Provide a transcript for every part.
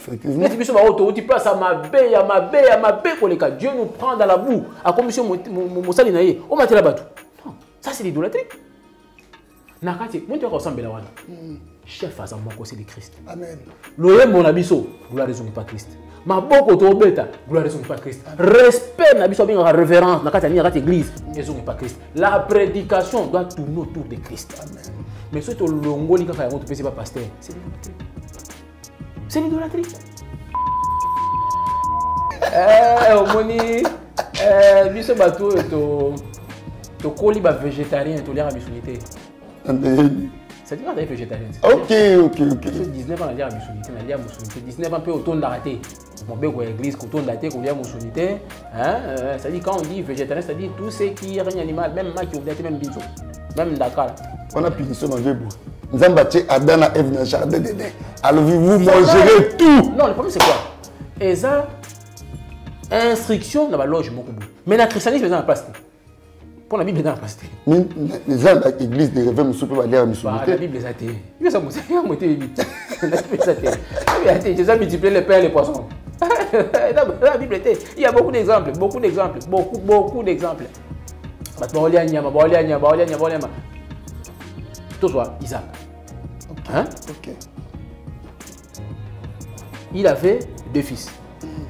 Effectivement. Tu passes à ma baie, Dieu nous prend dans la boue. À commission Moussa Linaye, on m'a dit là-bas tout. Ça c'est l'idolâtrie. Nakati, moi tu vas ressembler là. Chef à Zamoko, c'est le Christ. Amen. L'oye mon abisso, gloire raison pas Christ. Ma boko to beta, gloire raison pas Christ. Respect n'abisso bien révérence, nakati ni nakati église, raison pas Christ. La prédication doit tourner autour de Christ. Amen. Mais ce que longo ni kaka yango c'est pas pasteur, c'est l'idolâtrie. C'est l'idolâtrie. Omoni biso bato to koli ba végétarien to lire bisunité. Ça dit pas d'être végétarien. Ok. 19 ans, on a dit à Moussounité. 19 ans, on peut autour de l'arrêter. On peut à l'église, autour de la terre, on dit à Moussounité. Ça dit quand on dit végétarien, ça dit tout ce qui est rien animal, même moi qui ont été même bisous. Même Dakar. On a punition dans le bois. Nous avons battu Adam et Ève dans le jardin d'Éden. Alors vous mangerez tout. Non, le problème c'est quoi? Et ça, instruction dans la loge, mais dans le christianisme, c'est dans la place. Pour la Bible est dans la place. Mais les gens de l'église de réveil, nous aller à Moussounité. La Bible est athée. Il y a ça, il y a moitié vite. La Bible est athée. Jésus a multiplié les pains et les poissons. La Bible était. Il y a beaucoup d'exemples. Beaucoup d'exemples. Tout soit Isaac. Hein? Ok. Il avait deux fils.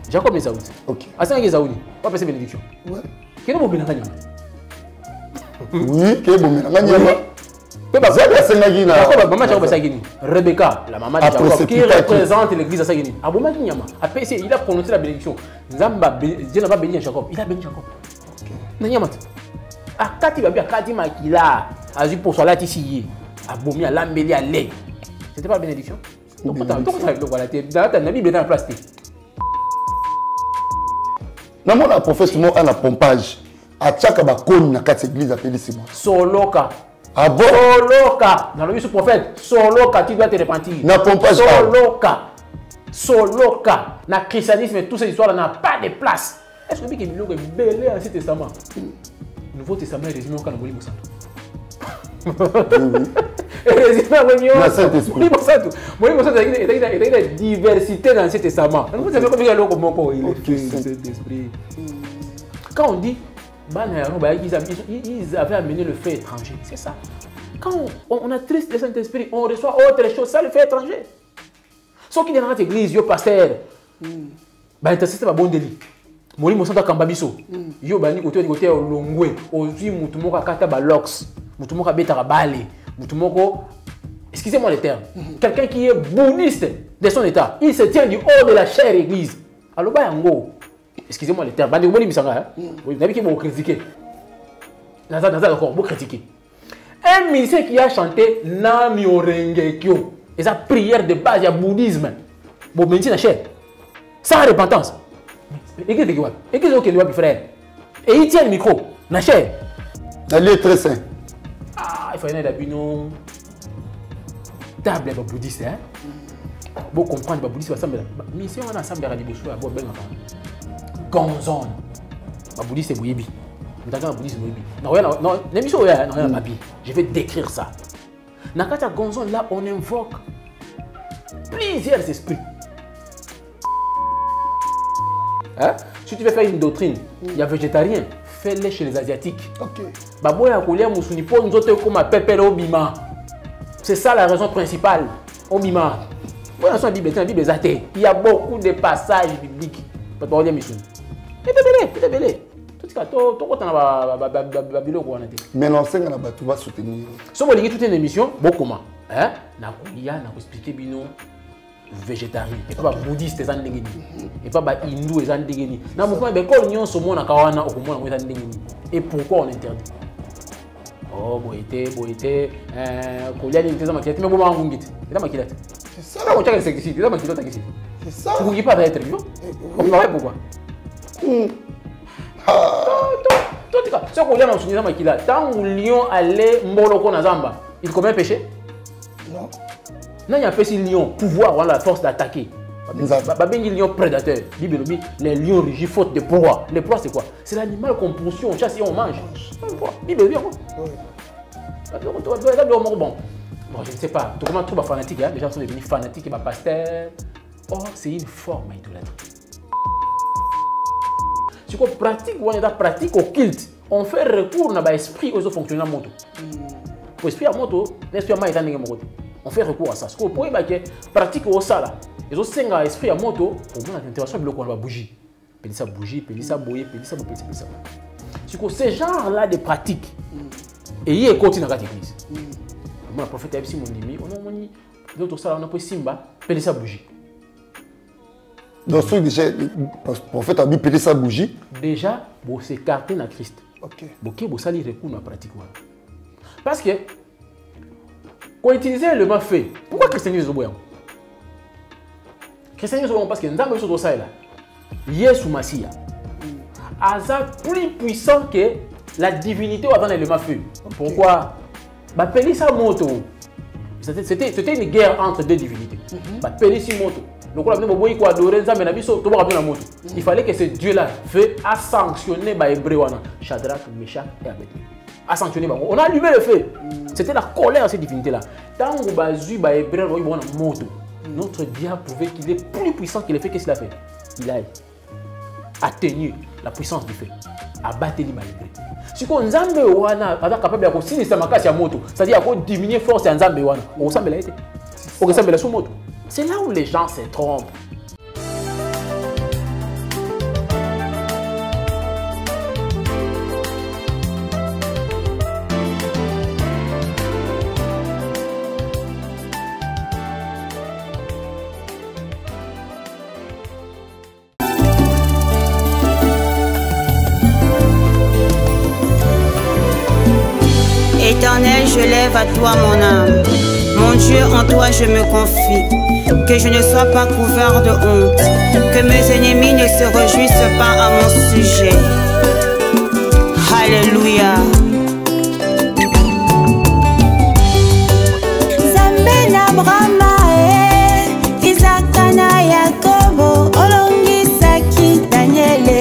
Jacob et Saoud. Ok. Asa et Saoud. On va passer bénédiction. Ouais. Quel est mon bénédiction? Oui, quel est mon bénédiction? Rebecca, la maman de Jacob, qui représente l'église à Sagini. Il a prononcé la bénédiction. Dieu n'a pas béni Jacob, il a béni Jacob. Akati babi akati makila, azu pour cela ici, abomi à l'ambeli à lait. C'était pas bénédiction. Donc voilà, la Bible est dans la place. Non, mon prophète moi à la pompage. À chaque bakon na quatre églises appelées Simon. Soloka. Ah bon? Soloka. Dans le livre du prophète, Soloka, tu dois te repentir. Na pompage. Soloka. Na christianisme, toute cette histoire n'a pas de place. Est-ce que vous avez dit que belé Ancien Testament? Le Nouveau Testament est résumé au Canada. Résumé au il y a une diversité dans l'Ancien Testament. Vous savez combien il quand on dit ils avaient amené le fait étranger, c'est ça. Quand on a triste le Saint-Esprit, on reçoit autre chose, ça le fait étranger. Sauf qu'il y a dans notre église, yo pasteur, intercesseur va bon délit. Moli mosanta kambabiso. Yo bani côté olongwe, ozui mutu moko akata ba lox, mutu moko abeta bale, mutu moko excusez-moi le terme. Quelqu'un qui est bouddhiste de son état, il se tient du haut de la chère église. Alors ba yango. Excusez-moi le terme. Bandi boni misanga. Vous n'avez pas critiquer. D'accord, vous critiquer. Un musicien qui a chanté Nami Orengekyo, et sa prière de base, il y a bouddhisme. Bon, mais c'est cher. Sans repentance. Église de Guadeloupe. Église de Guadeloupe, frère. Et il tient le micro. Na cher. Elle est très sain. Ah, il faut y aller à Bino. Table bouddhiste, hein. Bon, comprendre, bouddhiste, ça me mission, on a ensemble à Libouchou, à Bob Ben. Gonzon. Bouddhiste, c'est Bouyebi. Non, l'émission, je vais décrire ça. Dans le Gonzon, là, on invoque plusieurs esprits. Hein? Si tu veux faire une doctrine, il y a végétarien, fais-le chez les Asiatiques. C'est ça la raison principale. Obima. La Bible est une Bible athée. Il y a beaucoup de passages bibliques. Mais l'enseigne là tu vas soutenir. Si vous avez toute une émission, beaucoup comment? Hein? Il y a expliqué bino végétarien et pas bouddhiste et zandengeni et pas hindou et zandengeni. Na mouvement be ko nyon so mona kawana okomona mo zandengeni. Et pourquoi on interdit? Oh boité kolia ni teza makilati mais bon mangungiti. Eza makilati. C'est ça. On tient le secteur, eza makilati ici. C'est ça. Vous ne pas être vivant. On va pourquoi? Tant que lion allait Mboloko Nazamba, il commet un péché? Non. Non, il y a un péché lion, pouvoir avoir la force d'attaquer. Babengi lion prédateur. Les lions rugissent faute de proie. Les proies, c'est quoi? C'est l'animal qu'on poursuit, on chasse et on mange. Bible, bien. Bon, je ne sais pas. Comment trouver fanatique? Les gens sont devenus fanatiques et pasteur. Or, c'est une forme d'idolâtrie. Si on pratique, on a pratique occulte, on fait recours à l'esprit aux fonctionnaires moto. Pour l'esprit à moto, l'esprit à maïta n'est pas moto. On fait recours à ça. Ce qu'on peut pratique au sala. Et au sein de l'esprit à moto, on a l'intervention de la bougie. Pélissa bougie, pélissa boyer, pélissa boyer, pélissa boyer. Si on ce genre-là de pratique, et il continue dans l'église. Le prophète a dit mon ami, on a dit, d'autres sala, on a pris simba, pélissa bougie. Donc, le prophète a dit pélissa bougie. Déjà, vous s'écartez dans Christ. Ok. Vous allez recours à la pratique. Parce que, quand on utilise le mot fait, pourquoi christianisme est bon? Christianisme est bon parce que nous avons besoin de ça. Yesu Massia. Aza plus puissant que la divinité avant l'élément feu. Pourquoi? Pélissa moto. C'était une guerre entre deux divinités. Pélissa moto. Donc, il fallait que ce Dieu-là a sanctionné les Hébreux, Shadrach, Meshach et Abednego. A sanctionné. On a allumé le feu. C'était la colère de cette divinité-là. Tant que les Hébreux ont eu moto, notre diable prouvait qu'il est plus puissant qu'il a fait. Qu'est-ce qu'il a fait? Il a atténué la puissance du feu. A battu les Hébreux. Si on est capable de sinistrer la moto, c'est-à-dire de diminuer la force de Nzambe, on s'en met la moto. C'est là où les gens se trompent. Éternel, je lève à toi mon âme. Mon Dieu, en toi je me confie. Que je ne sois pas couvert de honte. Que mes ennemis ne se réjouissent pas à mon sujet. Alléluia. Zambena Brahma Isaac na Yakobo Olongi Saki Daniele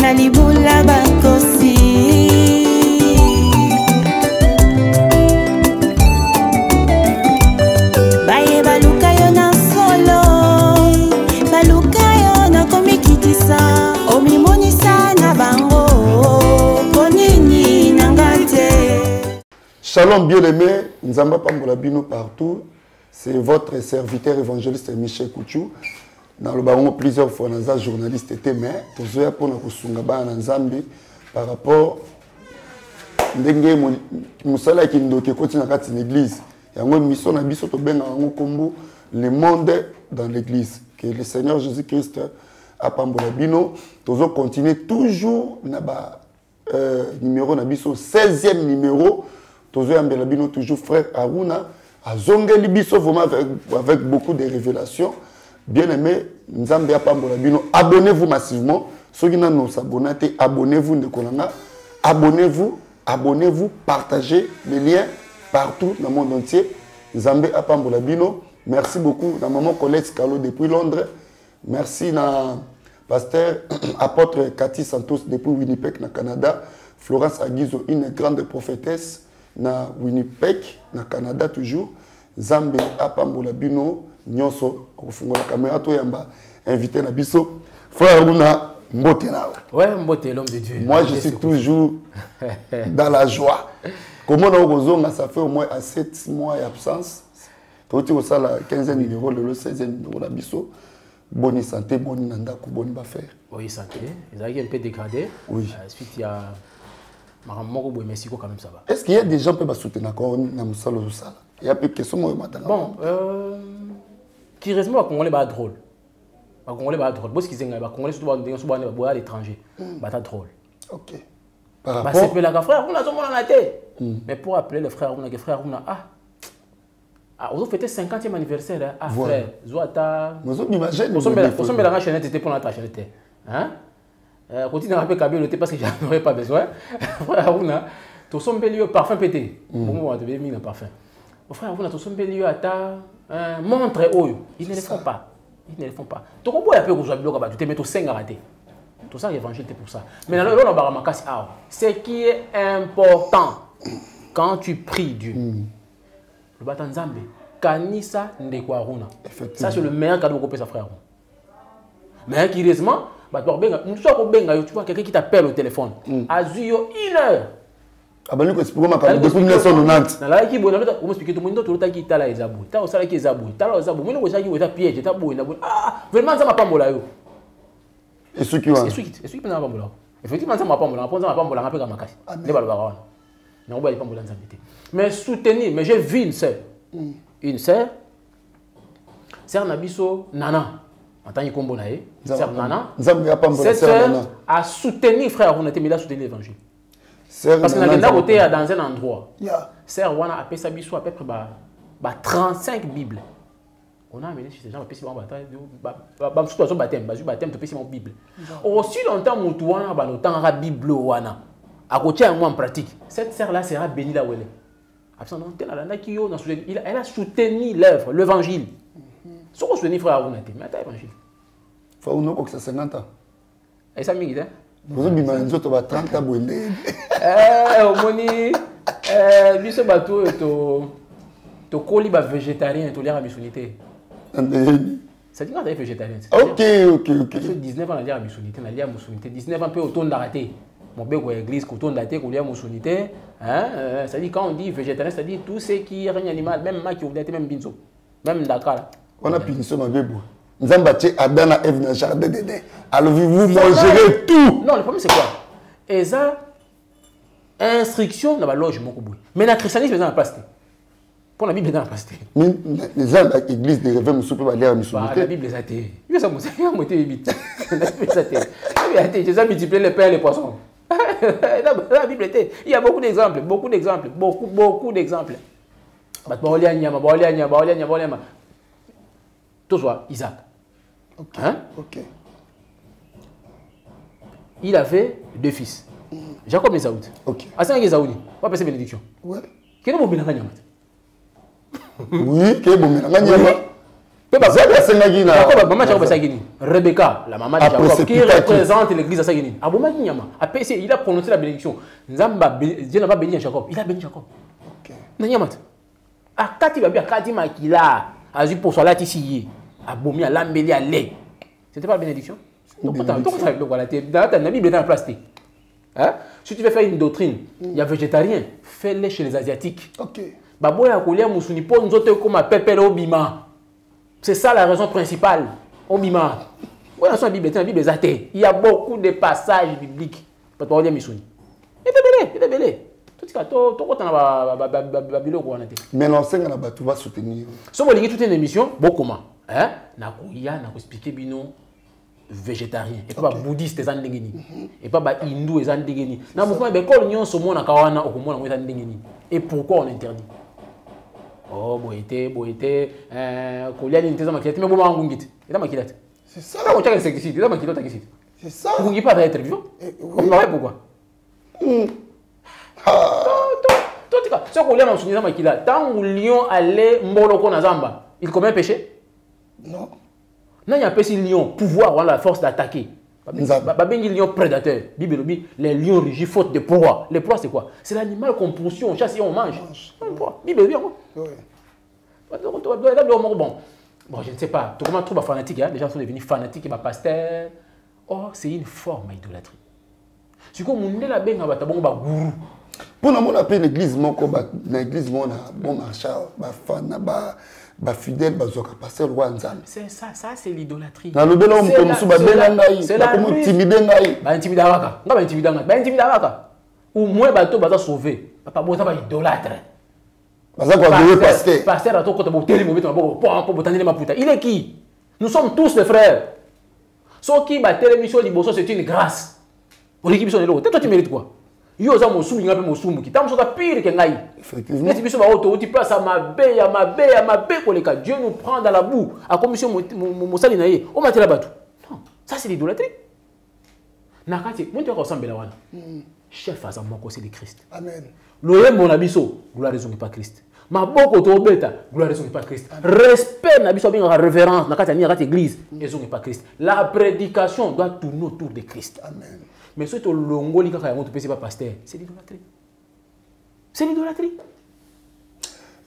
Nalibula Bakosi. Shalom bien-aimés, Nzamba Pambola Bino partout. C'est votre serviteur évangéliste Michel Kouchou. Dans le baron, plusieurs fois, nous avons journaliste été mais tous les pour nous Nzambi par rapport à Moussala qui nous continue dans l'église. Il y a une mission à Bisso le monde dans l'église. Que le Seigneur Jésus-Christ a Pambola Bino. Nous allons continuer toujours numéro Nabiso, 16e numéro. Toujours frère Aruna, à Zongeli Biso, avec beaucoup de révélations. Bien aimé, Nzambe Pambola Bino, abonnez-vous massivement. Ceux qui n'ont pas abonné, abonnez-vous, abonnez-vous, partagez les liens partout dans le monde entier. Nzambe Pambola Bino, merci beaucoup à maman Colette Scalo depuis Londres. Merci à pasteur apôtre Cathy Santos depuis Winnipeg, au Canada. Florence Aguizo, une grande prophétesse. Na Winnipeg, na Canada toujours. Zambe Apambola Bino, Nyonso, au la caméra, toi yamba, invité na biso. Frère Aruna, mbote na. Ouais, mbote, l'homme de Dieu. Moi, je suis toujours dans la joie. Comment on a ça fait au moins à 7 mois d'absence. Tu as ça la 15e numéro, le 16e numéro la biso. Bonne santé, bonne nanda, bonne affaire. Oui, santé. Ils ont un peu dégradé. Oui. Ensuite, il y a. Est-ce qu'il y a des gens qui peuvent soutenir dans le salon? Il y a peu de questions. Bon, qui reste moi, Congolais, c'est drôle. Congolais, c'est drôle. Parce qu'ils sont Congolais, à l'étranger. C'est drôle. Ok. Par rapport. C'est la frère, on a tout le monde en la tête. Mais pour appeler le frère, on a frère, on a. Ah, on a fêté 50e anniversaire. Ah, frère, Zouata. Nous sommes imaginaires. Nous sommes la chaîne, c'était pour notre chaîne. Hein? Continue à faire le thé parce que j'en aurais pas besoin. Frère Aruna, tu sommes lieu parfum pété. Bon, on te mis le parfum. Frère Aruna, tu sommes lieu à ta montre oyo. Ils ne le font pas. Ils ne le font pas. Tu comprends un peu que je bloque, tu te mets au 5 à rater. Tout ça, l'évangile, c'est pour ça. Mais là, on a ce qui est important quand tu pries Dieu. Le bâton Nzambe, Kanisa Ndeko Aruna. Ça, c'est le meilleur cadeau qu'on peut faire, frère. Mais curieusement, tu vois quelqu'un qui t'appelle au téléphone. Azuyo 1 heure. Ah ben, depuis 1990. Là, qui bon, on m'explique tout le monde, tout le temps qui est là, Ezabou. Tu as aussi qui est Ezabou. Tu as aussi Ezabou. Mais nous, on a piège, tu as beau. Ah, vraiment, ça m'a pas molé. Et ceux qui ont. Et ceux qui pensent à pas molé. Effectivement, ça m'a pas molé. On pense à pas molé, on a pas comme Makasi. Ne va le voir. Non, on va pas molé en santé. Mais soutenir, mais j'ai vu une sœur. Une sœur. Sœur Nabiso Nana. En tant que combo naé. Sœur Nana. Cette sœur a soutenu frère, on a été mis là soutenir l'évangile. Parce que dans un endroit, Sœur Wana a fait à peu près 35 Bibles. On a amené ces gens à passer mon baptême, mon Bible. Aussi longtemps, Moutouana, le temps de Bible Wana. À côté de moi en pratique, cette sœur-là sera bénie là où elle est. Elle a soutenu l'œuvre, l'évangile. Ce qu'on soutient, frère Wana, mais attends, l'évangile. Il faut que ça 50 ans. Et ça m'est dit, vous avez 30 ans. Omoni, biso bateau to coli ba végétarien to lire à missionité. Ça dit quand t'es végétarien. OK. 19 ans à lire à missionité, na lire à missionité. 19 ans peu autour d'arrêter. Mon bébé à l'église autour d'arrêter qu'on lire à missionité, hein, ça dit quand on dit végétarien, ça dit tout ce qui est rien animal, même ma qui ouvre même binzo. Même Dakar. On a punition ma bébé. Nous avons battu Adana Eve dans le jardin de alors vous mangerez tout. Non, le problème c'est quoi? Et ça instruction dans la loge mais le christianisme est dans la place. Pour la Bible est dans la place. Mais les gens de l'église de réveil me pas lire la Bible est athée. Il y a ça Jésus a multiplié les pains et les poissons. La Bible était. Il y a beaucoup d'exemples, beaucoup d'exemples. Tout soit Isaac. OK. Il avait 2 fils. Jacob et Saoud. OK. Asa ngi Saoudi. On va passer bénédiction. Ouais. Quel est mon bénédiction? Oui, quel est mon bénédiction? Rebecca, la maman de Jacob, qui représente l'église à Sagini. Il a prononcé la bénédiction. Dieu n'a pas béni Jacob. Il a béni Jacob. A Kati Babi, a Kati Makila, a dit pour cela ici, a Bomi, a Lambeli, a lait. C'était pas la bénédiction? Donc, la Bible est dans la place. Si tu veux faire une doctrine, il y a végétarien, fais-le chez les Asiatiques. C'est ça la raison principale. Obima. La Bible est athée. Il y a beaucoup de passages bibliques. Il est belé. Mais l'enseigne tu vas soutenir. Si vous voulez toute une émission, beaucoup comment? Il expliquer bino végétarien et pas bouddhiste et zandengeni et pas hindou et zandengeni. Na mouvement be ko nyon so mona kawana okomona mo zandengeni. Et pourquoi on interdit? Oh boité koliani nteza makilate mais boma ngungiti. Ita makilate. C'est ça. On tient que c'est ita makilate takisi. C'est ça. Vous ne pas être vivant. On va pourquoi? Si on a un makila, tant que lion allait moloko na zamba, il commet un péché? Non. Non, il y a un petit lion, pouvoir, la force d'attaquer. Les lions prédateurs. Les lions régis faute de proie. Les proies, c'est quoi? C'est l'animal qu'on poursuit, on chasse et on mange. Bible, bien. Bon, je ne sais pas. Comment on trouve fanatique? Les gens sont devenus fanatiques et pasteurs. Oh, c'est une forme d'idolâtrie. C'est comme on est là, ben, gourou. Pour nous appeler l'église, l'église, bon marchand, fidèle, passer le roi Nzambe. C'est ça, c'est l'idolâtrie. C'est la ou moins bateau va sauver. Papa bon ça va idolâtre. Pasteur à ton côté pour télé il est qui? Nous sommes tous les frères. Ceux qui battent l'émission Liboso, c'est une grâce. Pour l'équipe de l'eau. Toi tu mérites quoi? Yo za mosumu ngape mosumu ki tam soka pire que ngai. Effectivement. Mais biso ba auto tu place à ma bé koleka. Dieu nous prend dans la boue à commission mosali na ye. O matela batu. Non, ça c'est l'idolâtrie. Nakati, moi tu vas ressemble la wana. Chef à moko c'est le Christ. Amen. Loye mon abiso, gloire raison pas Christ. Ma boko to beta, gloire raison pas Christ. Respect na biso bien révérence nakati ni rakati église, raison pas Christ. La prédication doit tourner autour de Christ. Amen. Mais ce que l'ongoli quand il y a pas pasteur, c'est l'idolâtrie. C'est l'idolâtrie.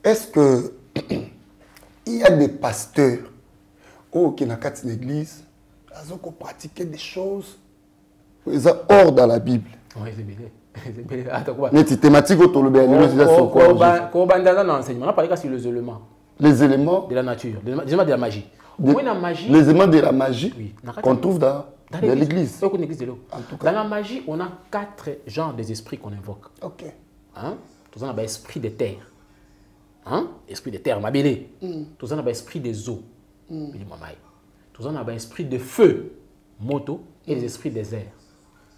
Est-ce que il y a des pasteurs qui dans l'église, ils ont pratiqué des choses hors dans la Bible. Oui, c'est bien. Mais c'est thématique autour de l'enseignement. On a parlé sur les éléments. Les éléments de la nature, les éléments de la magie. Les éléments de la magie qu'on trouve dans l'église. Dans la magie, on a 4 genres d'esprits qu'on invoque. Ok. Hein? Tout ça, on a l'esprit de terre. Hein? Esprit de terre, mabélé. Tout ça, on a l'esprit des eaux. Tout ça, on a l'esprit de feu, moto, et les esprits des airs,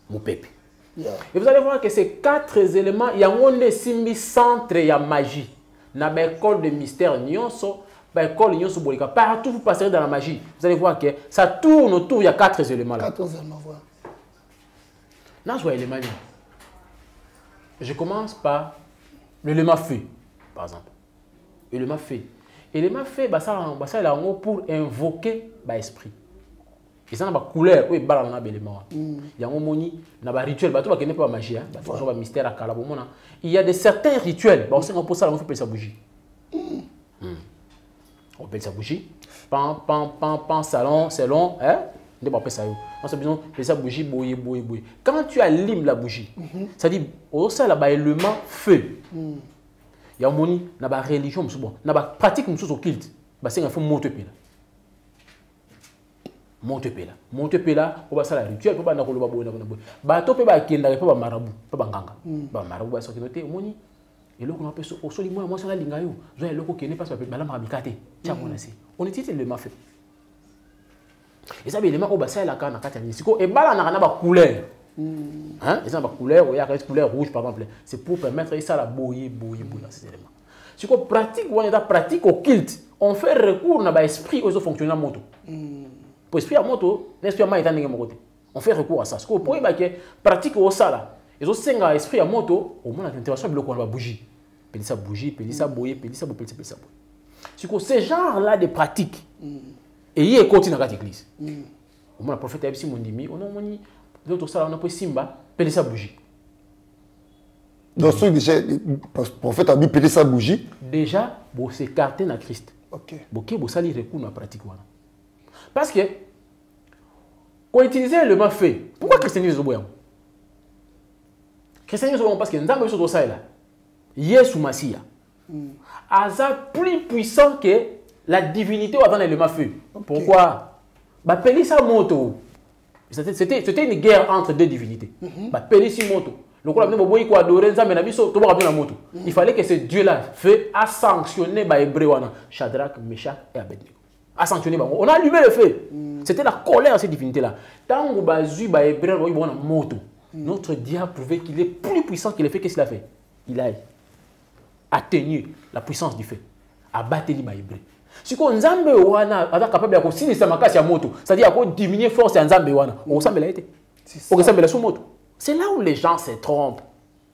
mon pépé. Yeah. Et vous allez voir que ces 4 éléments, il y a un centre de la magie. Dans l'école de mystère, partout vous passerez dans la magie. Vous allez voir que ça tourne autour, il y a 4 éléments là. 4 éléments, voilà. Là, je vois l'élément. Je commence par l'élément feu, par exemple. L'élément feu. L'élément feu, ça est là pour invoquer l'esprit. Et ça, il y a une couleur, oui, il y a un élément. Il y a un rituel, il n'y a pas de magie, il y a un mystère. Il y a certains rituels, on peut ça, on fait sa bougie. On appelle ça bougie. Pan, salon, hein? On appelle ça. On besoin de ça bougie, bouille. Quand tu allumes la bougie, ça dit, au sein là, l'élément feu. Il y a une religion, une pratique au culte. C'est un monte là. Monte là, on va faire la rituel, on va faire le bateau, on va faire le marabout, on va faire le marabout, on va faire le et là, on appelle ça, on dit, moi, je suis là, je suis là, je suis là, je suis là, on utilise l'élément feu. Et ça, l'élément, on va faire la carte, et là, on a une couleur. Hein? Et ça, une couleur, il y a une couleur rouge, par exemple. C'est pour permettre ça, la bouillie, ces éléments. Si on pratique au culte, on fait recours à l'esprit aux fonctionnements moto. Pour l'esprit à moto, l'instrument est en côté. On fait recours à ça. Ce qu'on peut pratique au sala. Et aussi, l'esprit à moto, au moins, l'intervention de la bougie. Pédissa bougie, pédissa bouille, pédissa bouille, pédissa bouille. C'est ce genre-là de pratique. Et il y a continué dans l'église. Au moins, le prophète a dit, on a d'autres salles, on a pris Simba, pédissa bougie. Donc, le prophète a dit pédissa bougie. Déjà, vous s'écartez dans Christ. Ok. Vous allez recours dans la pratique. Parce que, quand utiliser le mot fait, pourquoi christianisme est bon? Christianisme est bon parce que nous avons ça là. Yesu Massia. Aza plus puissant que la divinité avant le mot fait. Pourquoi? Pelissa moto. C'était une guerre entre 2 divinités. Pelissa moto. Il fallait que ce Dieu-là a sanctionné les Hébreux, Shadrach, Meshach et Abednego. A sanctionné, on a allumé le feu. C'était la colère de cette divinité-là. Tant que les Hébreux ont une moto, notre Dieu a prouvé qu'il est plus puissant qu'il a fait. Qu'est-ce qu'il a fait? Il a atténué la puissance du feu, a battu les Hébreux. Si on est capable de faire moto, c'est-à-dire qu'on diminuer force en Nzambe wana, on semble été. On semble la moto. C'est là où les gens se trompent.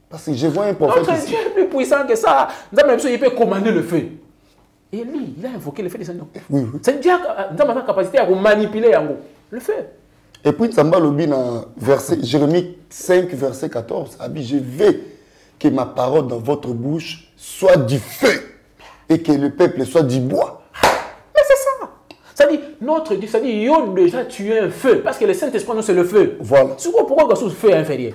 Parce que je vois un prophète. Notre Dieu est plus puissant que ça. Nzambe il peut commander le feu. Et lui, il a invoqué le feu de Seigneur. Oui. C'est Dieu qui a la capacité à manipuler le feu. Et puis, Nzamba Lobi dans Jérémie 5, verset 14, a dit, je veux que ma parole dans votre bouche soit du feu et que le peuple soit du bois. Mais c'est ça. Ça dit, notre Dieu, ça dit, il a déjà tué un feu. Parce que le Saint-Esprit, c'est le feu. Voilà. Pourquoi le feu est inférieur?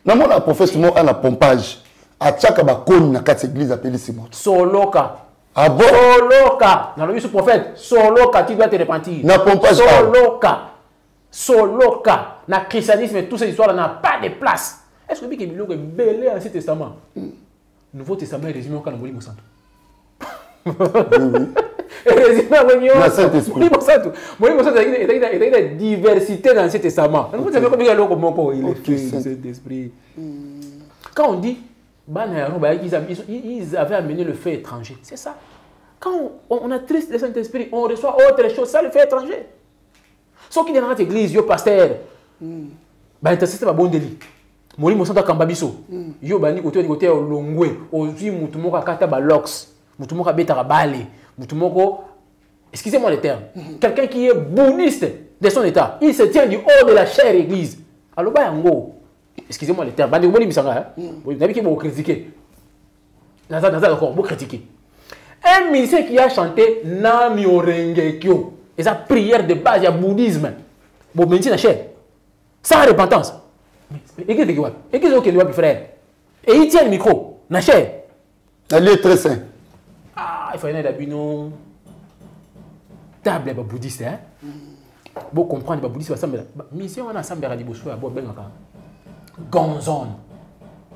Non, mon prophète, moi, un pompage. À chaque bakon, dans 4 églises appelées Simon. Soloka. Ah bon? Soloka. Dans le vie du prophète, Soloka, tu dois te repentir. N'a pompage. Soloka. Soloka. Dans le christianisme, toutes ces histoires n'a pas de place. Est-ce que vous avez dit belé dans l'Ancien Testament? Nouveau Testament est résumé au cas de Moïse Santo. Oui. Résumé à Moïse Santo. Il y a une diversité dans l'Ancien Testament. Vous savez comment il est fait, cet esprit. Quand on dit, ils avaient amené le feu étranger. C'est ça. Quand on a triste le Saint-Esprit, on reçoit autre chose, ça le feu étranger. Ceux qui sont dans notre église, yo pasteur, intercesseur va bon délit. Mori Mosanta Kambabiso. Yo bani côté Longwe, ozi mutumoko akata balox, mutumoko beta bale, mutumoko excusez-moi le terme. Quelqu'un qui est bouniste de son état, il se tient du haut de la chère église. Alors ba yango. Excusez-moi le terme. Bandi moni misanga hein. Vous n'avez que vous critiquer. Naza d'accord, vous critiquer. Un musicien qui a chanté Namyo Rengekyo. Et sa prière de base, il y a bouddhisme. Bon, mais c'est cher. Sans repentance. Et qu'est-ce que tu frère? Et il tient le micro. Nacher. Elle est très sain. Ah, il faut aller dans une table bouddhiste. Hein? Bon, comprendre les bouddhistes. Mais si on a ensemble à Liboso, à Bob Benaka. Gonzon.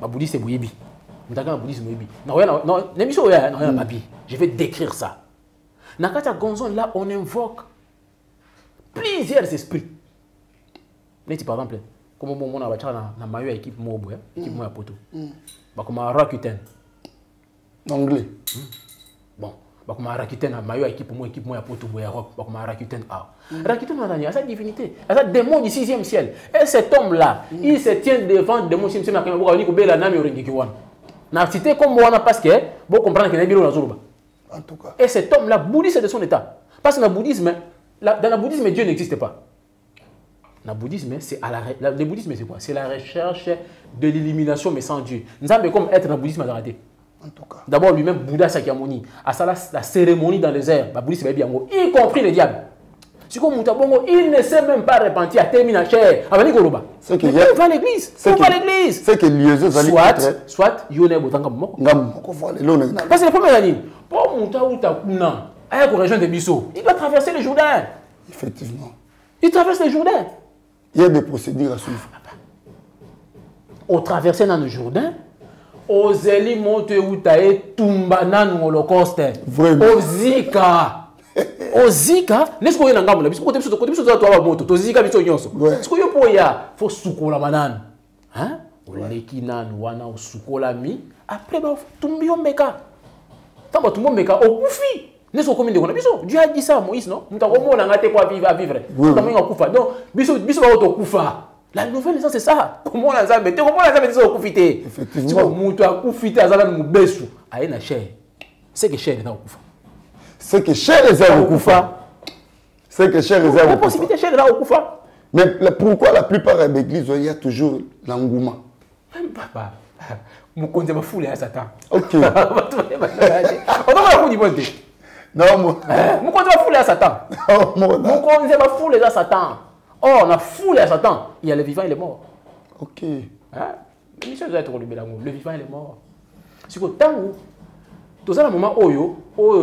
Les bouddhistes, c'est Bouyebi. Non, l'émission, non, papier. Je vais décrire ça. Dans le cas de Gonzon, là, on invoque plusieurs esprits. Par exemple, comme on a une maillot équipe Mobo, équipe Moya Poto. Comme un Rakuten. Anglais. Bon, comme un Rakuten, maillot équipe Moya Poto, comme un Rakuten A. Rakuten a sa divinité, a sa démon du 6e ciel. Et cet homme-là, il se tient devant le démon du 6e ciel. Na cité comme moi parce que vous comprenez que Nebilo Nazuruba. En tout cas. Et cet homme-là, bouddhiste de son état. Parce que dans le bouddhisme, Dieu n'existe pas. Dans le bouddhisme, le bouddhisme, c'est quoi? C'est la recherche de l'illumination, mais sans Dieu. Nous avons comme être dans le bouddhisme à rater. En tout cas. D'abord, lui-même, Bouddha Sakyamuni, à la cérémonie dans les airs, le bouddhisme est bien, y compris le diable. Si comme Moutabongo, il ne s'est même pas repenti à terminer la chair. Il va à l'église. Il va à l'église. C'est que liaison, soit il y a un bouton comme moi. Parce que la première année, pour Moutaouta, il région de Bissau, il doit traverser le Jourdain. Effectivement. Il traverse le Jourdain. Il y a des procédures à suivre. Au traverser dans le Jourdain, aux élis Moutaouta Tumbanan ou Holocauste. Vraiment. Au Zika. Au Zika, n'est-ce qu'on y a un gamme là? Parce que côté de toi, moto, to Zika, biso nyonso. Est-ce qu'on y a pour ya? Faut soukola manan. Hein? Au lekinan, wana, au soukola mi. Après, bah, tumbi on meka. Tant que tout le monde meka, au koufi. N'est-ce qu'on commune de biso? Dieu a dit ça à Moïse, non? Nous t'avons mon angate pour vivre à vivre. Nous t'avons un koufa. Donc, biso va au koufa. La nouvelle naissance, c'est ça. Comment on a ça? Mais comment on a ça? Mais c'est au koufité. Effectivement. Si on monte à koufité, à Zalan Moubessou, à une chair. C'est que chair est dans le koufa. C'est que cher réserve au Koufa. C'est que cher réserve au Koufa. La possibilité cher là au Koufa. Mais pourquoi la plupart des églises, il y a toujours l'engouement? Papa, mon compte va fouler à Satan. Ok. On va la fouler du monde. Non, moi. Mon compte va fouler à Satan. Mon compte va fouler à Satan. Oh, on a foulé à Satan. Il y a le vivant et le mort. Ok. Le mission doit être le vivant et le mort. C'est que tant où tout ça, moment oyo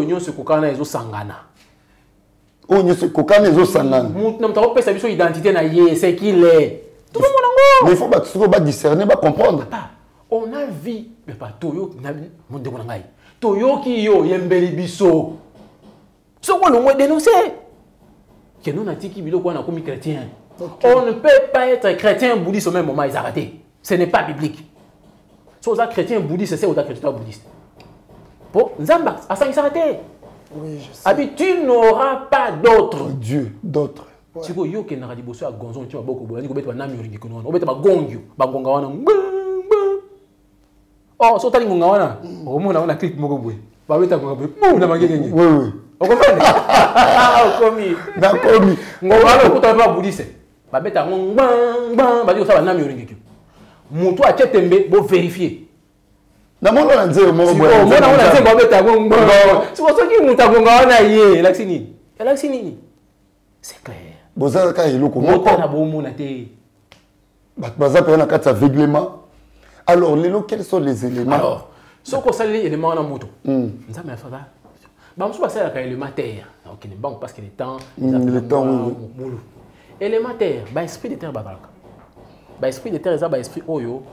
nyonso kokana ezo sangana. Oyo nyonso kokana ezo sangana. Nous avons pas sa identité na ye, c'est qu'il est. Tout le monde mais il faut pas discerner, pas comprendre. On a vu mais pas toyo na monde ko ngai. Toyo ki yo yembeli biso. So ko lo mo dénoncer. Que nous na tiki biloko na komi chrétien. On ne peut pas être chrétien bouddhiste au même moment, ils arrêtent. Ce n'est pas biblique. So ça chrétien bouddhiste c'est autant chrétien bouddhiste. Bon, Zamba, à ça il s'arrêtait. Oui, je sais. Abi, tu n'auras pas d'autres. Dieu, d'autres. Si vous avez un radiboso à Gonzon, tu vas beaucoup de choses. Tu vas nami ringi kono. Obeta ba gongyo, ba gonga wana. Oh, so tali gonga wana. O mo na clip moko boy. Ba beta gonga boy. Mo na magenge. Oui, oui. O comprendre? Ah, komi. Na komi. Ngoma lo kuta ba budise. Ba beta ngba ba di ko sa ba nami ringi ko. Mutu a chetembe bo vérifier. Na mono na nzeo mo boy. Mo na ona nzeo ba beta ngba. Si wo so ki muta gonga wana ye, laksini. Laksini. C'est clair. Boza ka eloko moko na bomo na te. Baza pe na kati aveuglement. Alors, quels sont les éléments? Alors, ce qu'on sait les éléments dans la moto. Ça m'a fait ça. Bah, on se passe avec l'élément terre. Ok, bon parce que le temps. Le temps. Élément terre, bah esprit de terre babalaka. Bah esprit de terre ça bah esprit oyo.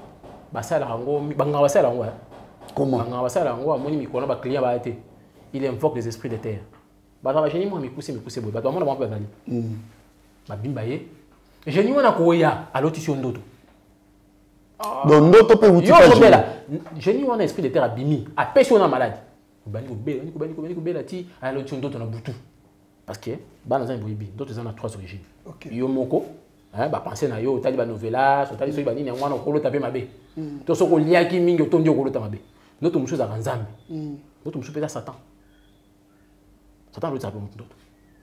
Bah ça la rango, bah ngaba ça la rango. Comment? Bah ngaba ça la rango, moni mikona ba client ba été. Il invoque les esprits de terre. Bah ça va génie moi mikuse boy. Bah toi mon ba bazali. Bah bimba ye. Génie wana koya à l'audition ndoto. Donc, notre pays où tu es génie wana esprit de terre a bimi, a pêché on a maladie. Bani ko bela ti à l'audition ndoto na butu. Parce que ba na boyibi, d'autres en a trois origines. Yo moko, hein, ba penser na yo tali ba novela, so tali so ba nini ngwana ko lota pe mabe. To so ko liaki mingi otondi ko lota mabe. D'autres muso za nzambe. D'autres muso pe za Satan. Satan le tape ndoto.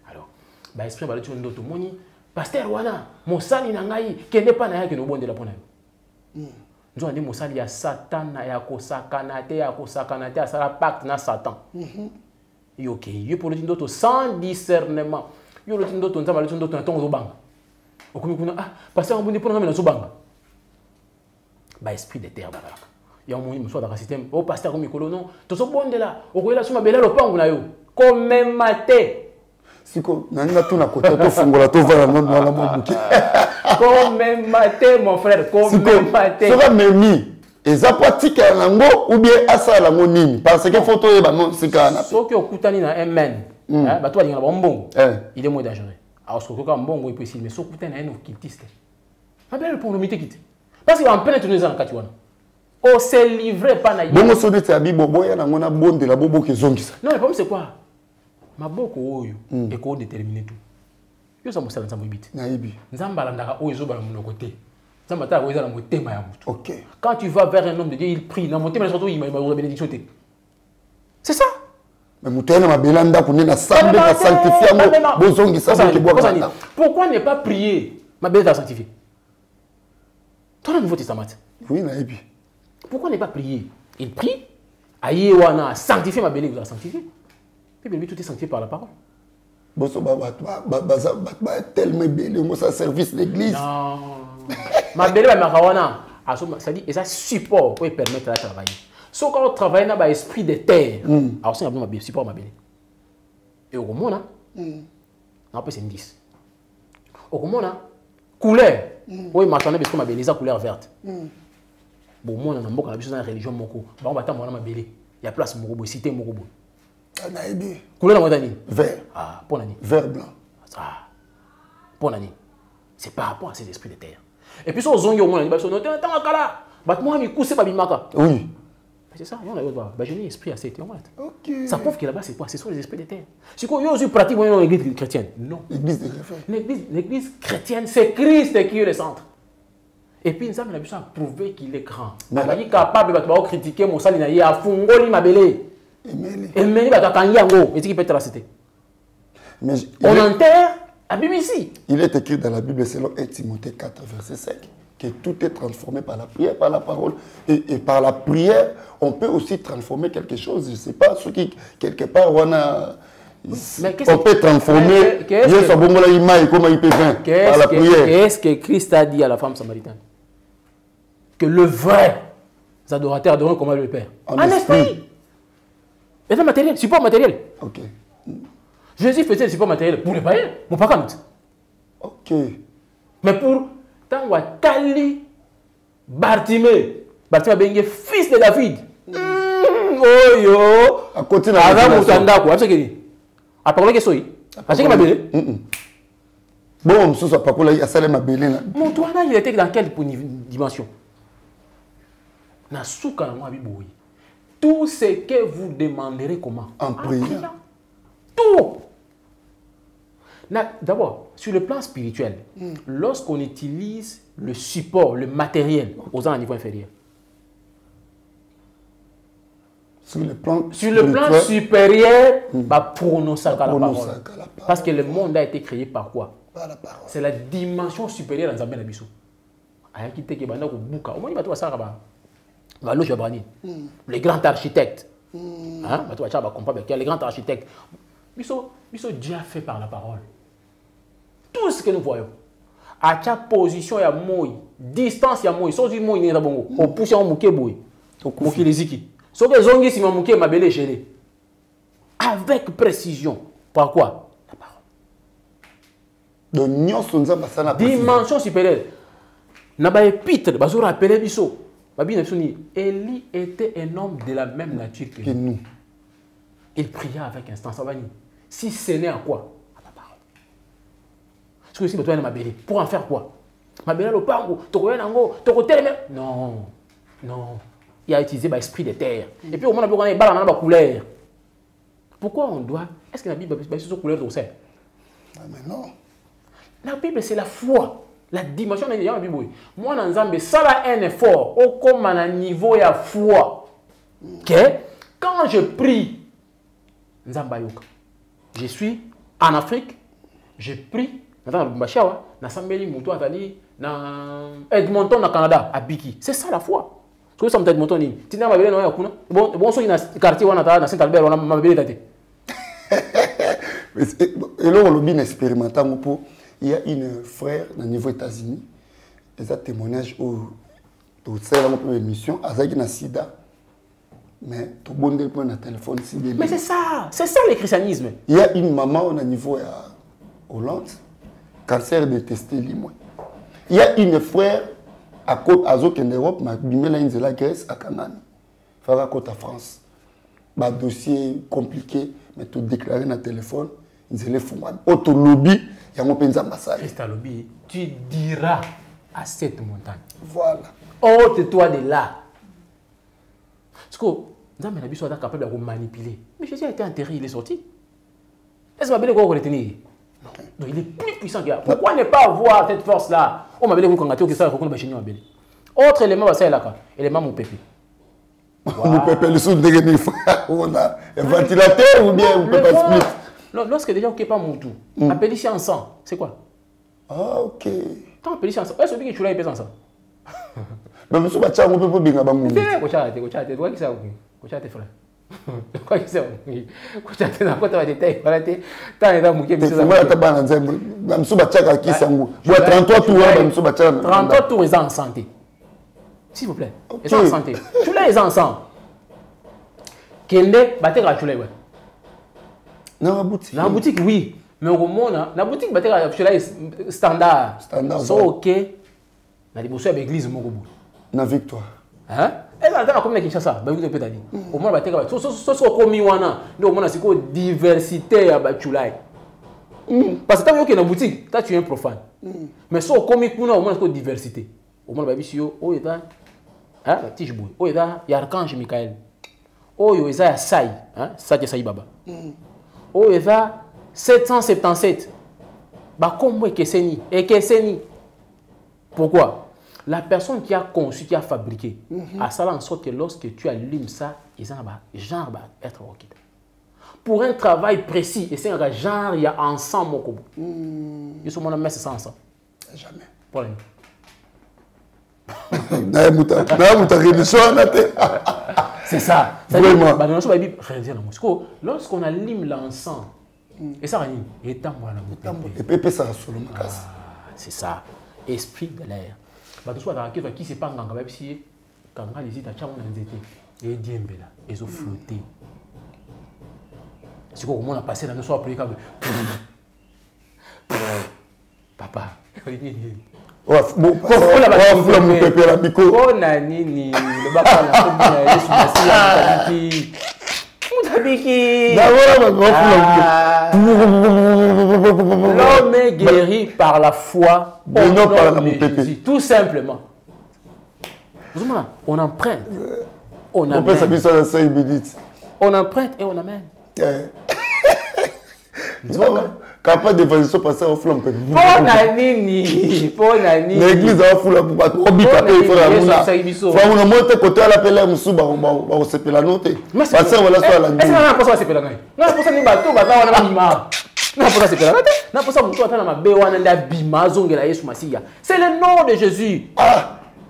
Alors, ba esprit ba l'audition ndoto moni pasteur wana mosali na ngai kende pa na yake no bonde la pona yo. Nous avons mosali ya Satan ya kosakana te asala pacte na Satan. Ok, yo pour le d'autres sans discernement. Yo le d'autres on le d'autres on zo banga. Okomi kuna ah pasteur mbundi pour na zo banga. Ba esprit de terre bala. Ya mo ni so da système. Oh pasteur comme ikolo non. To so bonde là. Okoyela suma bela lo pangu na yo. Comme maté. Siko nanga tu na côté to fungola to va na la mobuki. Comme maté mon frère, comme maté. Ça va memi. Eza pratika nango ou bien asala ngo nini parce que photo e ba non sikana. Soki okutani na amen. Ba to alinga bombongo. Il est moins dangereux. Alors ce que quand mbongo est possible mais soki okutani na un occultiste. Ma belle pour nous mité quitter. Parce qu'en plein tout nous en katiwana. On s'est livré pas na. Bongo so neti abibo boya nango na bonde la bobo ke zongisa. Non, le problème c'est quoi? Ma boko oyo et ko déterminer tout. Yo ça mo sala nzambo ibiti. Na ibi. Nzamba landaka oyo zo ba mon côté. Nzamba ta oyo za na motema ya mutu. OK. Quand tu vas vers un homme de Dieu, il prie. Dans mon thème, surtout, il m'a bénédiction. C'est ça. Mais Moutena ma belanda pour na sambe na sanctifier mo bozongi ça que bois. Pourquoi ne pas prier? Ma belanda sanctifier. Toi le Nouveau Testament. Oui, na ibi. Pourquoi ne pas prier? Il prie. Aïe wana sanctifier ma belanda, vous a sanctifié. Puis tout est sanctifié par la parole. Boso ba tellement belé mo ça service l'église. Non. Ma belanda ma kawana. Ça dit, et ça support pour permettre de travailler. Sauf quand on travaille dans l'esprit de terre, alors c'est un support ma belle. Et au moment, on peut c'est 10. Au moment, couleur, oui, maintenant, parce que ma belle, c'est couleur verte. Bon, moi, on a beaucoup de religion, on va attendre ma belle. Il y a place, mon cité, mon robot. Couleur, on va dire vert. Ah, pour l'année. Vert blanc. Ah, pour l'année. C'est par rapport à cet esprit de terre. Et puis, si on zongue au monde, on dit, oui. C'est ça, je n'ai esprit assez. Ça prouve que là-bas, c'est quoi? Ce sont les esprits de terre. Si vous pratiquez l'église chrétienne, non. L'église chrétienne, c'est Christ qui est le centre. Et puis, nous avons prouvé qu'il est grand. Il est capable de critiquer mon salut, il a fongoli ma belé. Et mais il va t'attendre, et qui peut être racheté. On enterre à BBC. Il est écrit dans la Bible selon 1 Timothée 4, verset 5. Que tout est transformé par la prière, par la parole. Et par la prière, on peut aussi transformer quelque chose. Je ne sais pas, ceux qui, quelque part, on peut transformer. Qu'est-ce que Christ a dit à la femme samaritaine? Que le vrai adorateur adorent comme le Père. En esprit. Et matériel, support matériel. Ok. Jésus faisait le support matériel pour les païens, mon pas comme. Ok. Mais pour Tangwa Tali Bartimée Bengue, fils de David. Oh yo. À côté de la Moutanda, quoi. Après, après, qu'est-ce que c'est? Ma belle. Bon, ce soit pas pour la salle ma belle. Mon toit, il était dans quelle dimension? Na souka moi biboui. Tout ce que vous demanderez comment? En priant. Tout. D'abord, sur le plan spirituel, lorsqu'on utilise le support, le matériel aux gens à niveau inférieur. Sur le plan supérieur, prononcer la parole. Parce que le monde a été créé par quoi? Par la parole. C'est la dimension supérieure dans Zambé Nabiso. Les grands architectes. Les grands architectes. Ils sont déjà faits par la parole. Tout ce que nous voyons. À chaque position, il y a moi. Distance, il y a moi. Sans moi, il y a bon. Au pouce, il y a mouké boy. Mouké les ziki. Sauf que zongi, si mouké m'a belé gelé. Avec précision. Pourquoi? La parole. Dimension supérieure. N'a épître, bah, je rappelle biso. Élie était un homme de la même nature que nous. Il pria avec instance. Si ce n'est à quoi? À la parole. Ce que si tu as ma belle, pour en faire quoi? Ma belle, le pango, non, non. Il a utilisé l'esprit de terre. Et puis au moins, on a une couleur. Pourquoi on doit? Est-ce que la Bible est sur couleur de sel? Mais non. La Bible, c'est la foi. La dimension de la Bible. Moi, dans Zambie, ça a un effort. Au comme à un niveau de foi. Quand je prie, je suis en Afrique, je prie. Dans Edmonton, au Canada, à Biki. C'est ça la foi. C'est ça Edmonton. Tu n'as pas bon, quartier, on a Saint-Albert, on a Et là, on a expérimenté. Il y a une frère au niveau des États-Unis. Il y a un témoignage au émission. Il y a un sida. Mais tout le monde a un téléphone. Mais c'est ça le christianisme. Il y a une maman au niveau de Hollande. Cancer détesté. Il y a une frère à Côte en Europe, mais il y a la Grèce à Canaan. Il faut à Côte à France. Un dossier compliqué, mais tout déclaré dans le téléphone. Il auto lobby, il y a un peu d'ambassade. Lobby, tu diras à cette montagne. Voilà. Ôte-toi de là. Parce que nous sommes capables de manipuler. Mais Jésus a été enterré, il est sorti. Est-ce que vous avez retenir? Donc il est plus puissant que là. Pourquoi ne pas avoir cette force-là? On m'a dit que ça autre élément, c'est là. Élément mon pépé. Mon pépé, le sous de on a un ventilateur ou bien on peut pas split. Lorsque déjà on ne pas mon tout, appelle ici ensemble, c'est quoi? Ah, ok. Quand on appelle ici ensemble, est-ce que tu l'as appelé ensemble? Mais monsieur Bacha, on peut pas bien avoir mon. tours en santé. S'il vous plaît. Ils en santé. Tu l'as ensemble. Kende, batera tu l'as. Dans la boutique. Dans la boutique, oui. Mais au monde, dans la boutique, batera tu l'as standard. Standard. So ok. Dans les bourses à l'église, mon goût. Na victoire. Hein? Et là, comme on a Kinshasa, bah vous peut dire. Au moins, batera. So comme Iwana, nous au moins c'est quoi diversité à batulai. Parce que tant que dans la boutique, toi tu es un profane. Mais so comme Ikuna, au moins c'est quoi diversité. Au moins baby si yo, oh eta, hein, la tige boy. Oh eta, y a Archange Michael. Oh yo eta Sai, hein, Sadia Sai Baba. Oh eta 777. Bah comment Ekeseni, Ekeseni. Pourquoi? La personne qui a conçu, qui a fabriqué, a ça en sorte que lorsque tu allumes ça, ils en genre va être ok. Pour un travail précis, et c'est un genre, il y a ensemble mon combo. Ils sont mon ça ensemble. Jamais. Pour les c'est ça. Vraiment. Lorsqu'on allume l'encens, et ça anime, et tant voilà. Et ça solo. C'est ça. Esprit de l'air. Qui sait pas quand on hésite à tcham on et diembela et ont flotté. C'est quoi, on a passé la notion après comme papa. On a nini le baba la l'homme est guéri par la foi au nom de Jésus, tout simplement. On emprunte. On emprunte et on amène. Capable d'évaluation passer au flanc. L'église a foule pour pas trop bien taper il faut on monte côté à l'appel musu ba se pela note passer voilà soit la est-ce que on peut se pela ngai non pour ça ni bato bata wana bima non pour ça se pela note non pour ça mutu atana mabe wana nda bima zongela Yesu Masiya c'est le nom de Jésus.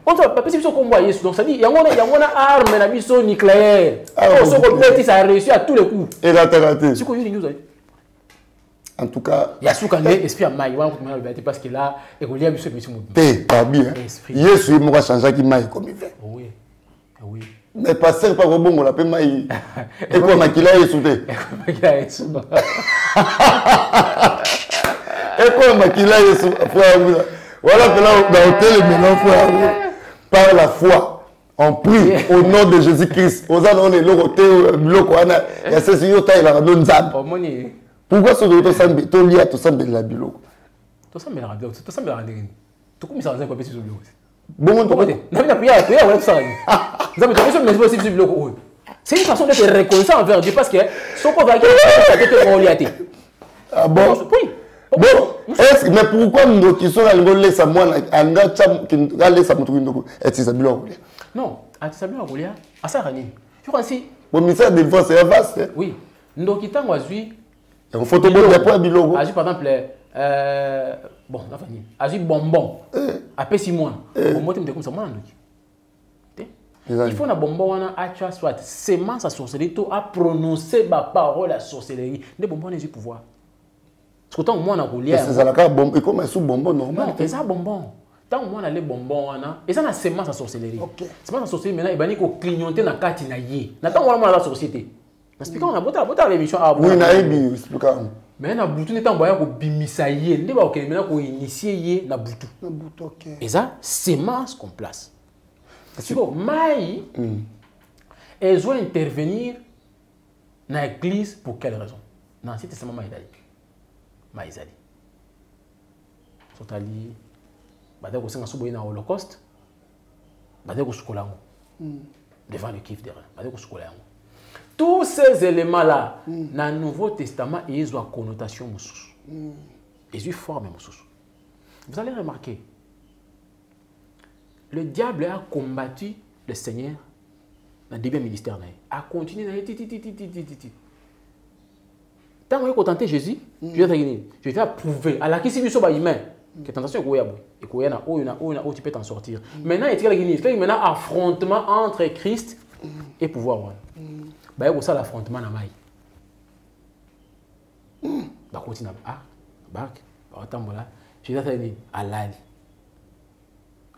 On ne peut pas si on voit Yesu donc ça dit il y a une arme na biso nucléaire on se complète ça a réussi à tous les coups et la raté c'est quoi nous en tout cas il y a sous quand esprit à maï parce que là et on lit à biso monsieur pas bien Yesu il m'a changé qui maï comme il fait oui oui mais passer par au bon on l'appelle maï et quoi makila Yesu te et quoi makila Yesu voilà que là dans l'hôtel maintenant par la foi on prie au nom de Jésus-Christ aux gens on est l'hôtel bloco ana il y a ces yeux taille la donne zam pourquoi ce doit s'embêter tout lié à tout s'embêter la bilo tout s'embêter la bilo tout s'embêter la ndenge tout comme ça on pas sur le bilo bon on peut na bien prière voilà tout ça nous avons besoin de mettre sur le bilo c'est une façon d'être reconnaissant envers Dieu parce que son corps va être relié ah bon oui bon est-ce mais pourquoi nous qui sont à l'ingolé ça moi anga cham qui aller ça mutu ndoko et ça bilo non à ça bilo relié à ça rani tu vois si bon ministère de défense c'est vaste oui ndoki tango azui il faut tout bon pour bilo azui par exemple bon la famille azui bonbon après 6 mois au mois de comme ça moi ndoki Il faut na bonbon wana acha soit sémence à sorcellerie to a prononcer ba parole à sorcellerie. Des bonbons les pouvoir. Parce que tant moi na kolia. C'est ça la carte bonbon et comme un sous bonbon normal. Non, c'est ça bonbon. Tant moi na les bonbons wana, et ça na sémence à sorcellerie. Sémence à sorcellerie maintenant il bani ko clignoter na kati na ye. Na tant moi la société. Expliquons on a bota l'émission à oui na ebi expliquons. Mais na butu n'est pas moyen ko bimisa ye, ne ba ko maintenant ko initier ye na butu. Na butu OK. Et ça sémence qu'on place. Parce que Maï, elle doit intervenir dans l'église pour quelle raison? Dans l'Ancien Testament, Maïzali. Maïzali. Sotali, Badako Senga Souboye dans l'Holocauste, Badako Soukolango, devant le kiff derrière, Badako Soukolango. Tous ces éléments-là, dans le Nouveau Testament, ils ont une connotation moussous. Ils ont une forme moussous. Vous allez remarquer, le diable a combattu le Seigneur dans le début du ministère. A continué dans le tant que vous tentez Jésus, je vais prouver à la qui s'est humain que tentation est tu peux t'en sortir. Maintenant, il y a un affrontement entre Christ et pouvoir. Il y a un affrontement dans maille. Bah continue à bac, attends voilà, Jésus a dit à l'âle.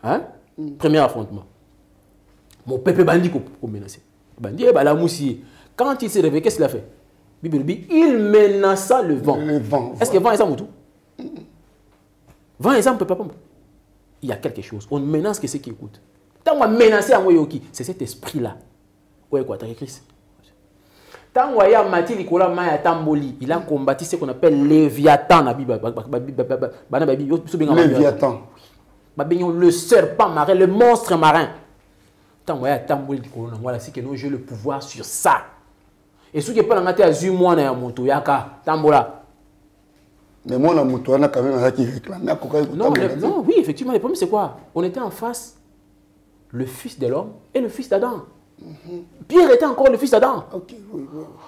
Hein? Premier affrontement. Mon peuple bandit qu'on menaçait. Bandit est la moussier. Quand il s'est réveillé, qu'est-ce qu'il a fait? Il menaça le vent. Le vent. Est-ce que le vent est ça, Moutou? Vent est ça, on ne peut pas. Il y a quelque chose. On menace que ce qui écoute. Tant qu'on a menacé à Moyoki, c'est cet esprit-là. Ouais, quoi, t'as Christ. Tant qu'on a Mati Nicolas Maya Tamboli, il a combattu ce qu'on appelle Léviathan. Léviathan. Le serpent marin, le monstre marin. Tant que Tamboli voilà, c'est que nous j'ai le pouvoir sur ça. Et ceux qui parlent en Asie, moi, na moto yaka Tambola. Mais moi, la moto, on a quand même qui réclame. Non, oui, effectivement, le problème c'est quoi? On était en face, le fils de l'homme et le fils d'Adam. Pierre était encore le fils d'Adam. Okay, oui.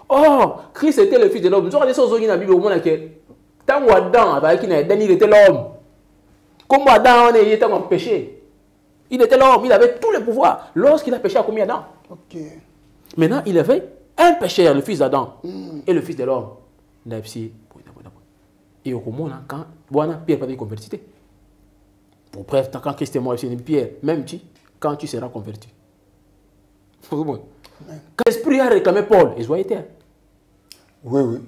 Oh, Christ était le fils de l'homme. Nous avons des choses dans la Bible au moins que tant qu'Adam il était l'homme. Comme Adam il était en péché. Il était l'homme, il avait tous les pouvoirs. Lorsqu'il a péché, à combien Adam? Maintenant, il avait un pécheur, le fils d'Adam, et le fils de l'homme. Et au moment quand Pierre n'a pas converti. Pour bref, quand Christ est mort, Pierre, même tu, quand tu seras converti. Quand l'esprit a réclamé Paul, ils ont été. Oui.